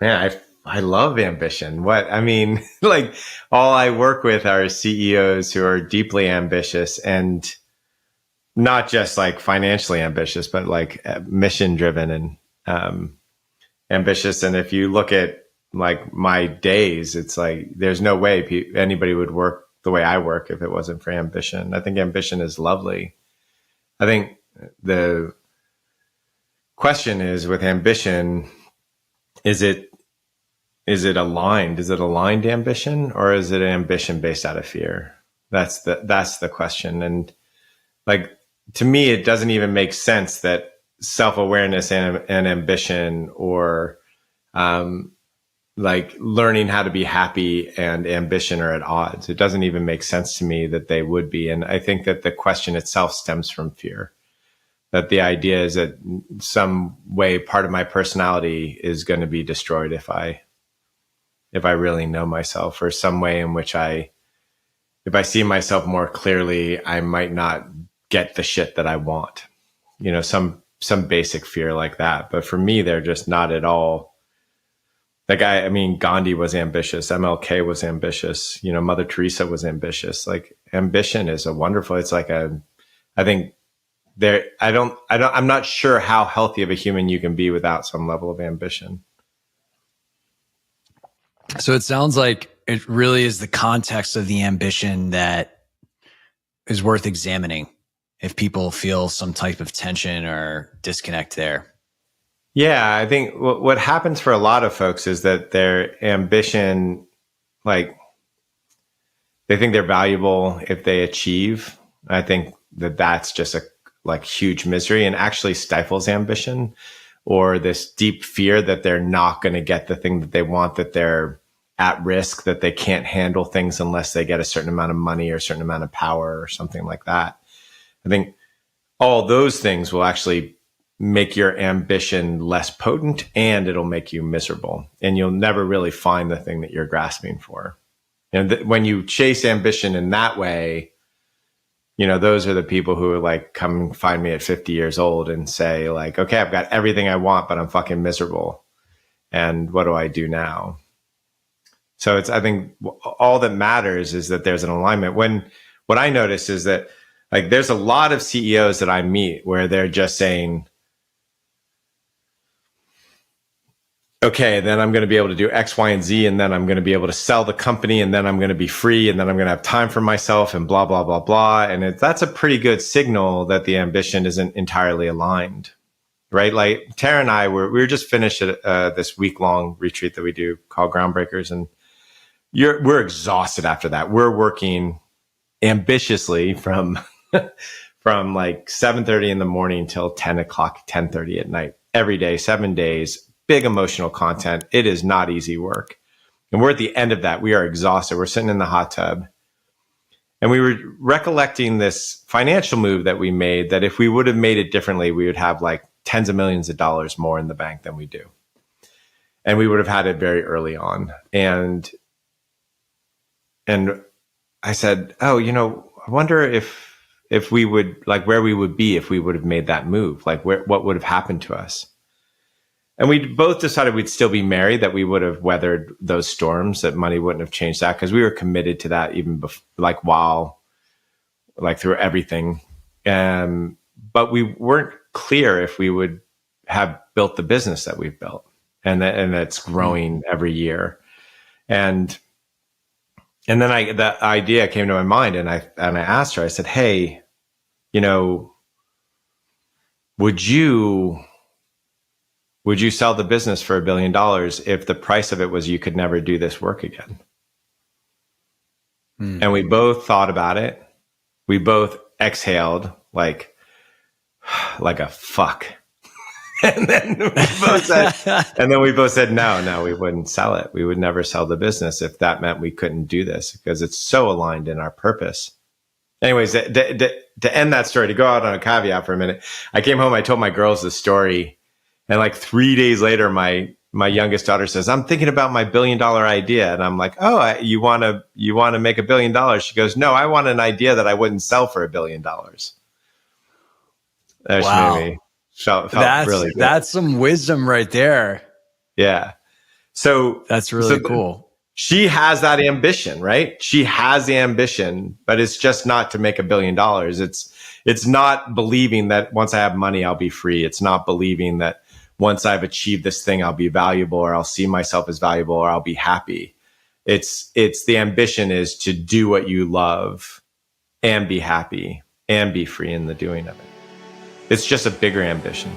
Man, I love ambition. I mean, like all I work with are CEOs who are deeply ambitious and not just like financially ambitious, but like mission driven and um, ambitious. And if you look at like my days, it's like there's no way anybody would work the way I work if it wasn't for ambition. I think ambition is lovely. I think the question is with ambition, is it is it aligned? Is it aligned ambition or is it ambition based out of fear? That's the question. And like to me, it doesn't even make sense that self-awareness and ambition or um, like learning how to be happy and ambition are at odds. It doesn't even make sense to me that they would be. And I think that the question itself stems from fear. That the idea is that some way part of my personality is going to be destroyed if I really know myself, or some way in which if I see myself more clearly, I might not get the shit that I want. You know, some basic fear like that. But for me, they're just not at all. Like I mean, Gandhi was ambitious. MLK was ambitious. You know, Mother Teresa was ambitious. Like ambition is it's like I think I'm not sure how healthy of a human you can be without some level of ambition. So it sounds like it really is the context of the ambition that is worth examining if people feel some type of tension or disconnect there. Yeah, I think what happens for a lot of folks is that their ambition, like they think they're valuable if they achieve. I think that that's just a like huge misery and actually stifles ambition, or this deep fear that they're not going to get the thing that they want, that they're at risk, that they can't handle things unless they get a certain amount of money or a certain amount of power or something like that. I think all those things will actually make your ambition less potent, and it'll make you miserable, and you'll never really find the thing that you're grasping for. And when you chase ambition in that way, you know, those are the people who are like, come find me at 50 years old and say like, okay, I've got everything I want, but I'm fucking miserable. And what do I do now? So I think all that matters is that there's an alignment. What I notice is that like, there's a lot of CEOs that I meet where they're just saying, okay, then I'm going to be able to do X, Y, and Z, and then I'm going to be able to sell the company, and then I'm going to be free, and then I'm going to have time for myself, and blah, blah, blah, blah. And that's a pretty good signal that the ambition isn't entirely aligned, right? Like Tara and I we were just finished this week-long retreat that we do called Groundbreakers, and we're exhausted after that. We're working ambitiously from like 7:30 in the morning till 10 o'clock, 10:30 at night, every day, 7 days. Big emotional content. It is not easy work. And we're at the end of that. We are exhausted. We're sitting in the hot tub. And we were recollecting this financial move that we made, that if we would have made it differently, we would have like tens of millions of dollars more in the bank than we do. And we would have had it very early on. And I said, oh, you know, I wonder if we would, like, where we would be if we would have made that move, like what would have happened to us. And we both decided we'd still be married, that we would have weathered those storms, that money wouldn't have changed that, because we were committed to that even before, like through everything. But we weren't clear if we would have built the business that we've built, and that's growing every year. And then that idea came to my mind, and I asked her, I said, hey, you know, would you sell the business for $1 billion if the price of it was you could never do this work again? And we both thought about it. We both exhaled like a fuck. and then we both said, no, we wouldn't sell it. We would never sell the business if that meant we couldn't do this, because it's so aligned in our purpose. Anyways, to end that story, to go out on a caveat for a minute, I came home, I told my girls the story. And like 3 days later, my youngest daughter says, I'm thinking about my $1 billion idea. And I'm like, oh, you want to make $1 billion? She goes, no, I want an idea that I wouldn't sell for $1 billion. Wow. Made me felt That's really good. That's some wisdom right there. Yeah. So That's really cool. She has that ambition, right? She has the ambition, but it's just not to make $1 billion. It's not believing that once I have money, I'll be free. It's not believing that once I've achieved this thing, I'll be valuable, or I'll see myself as valuable, or I'll be happy. It's the ambition is to do what you love and be happy and be free in the doing of it. It's just a bigger ambition.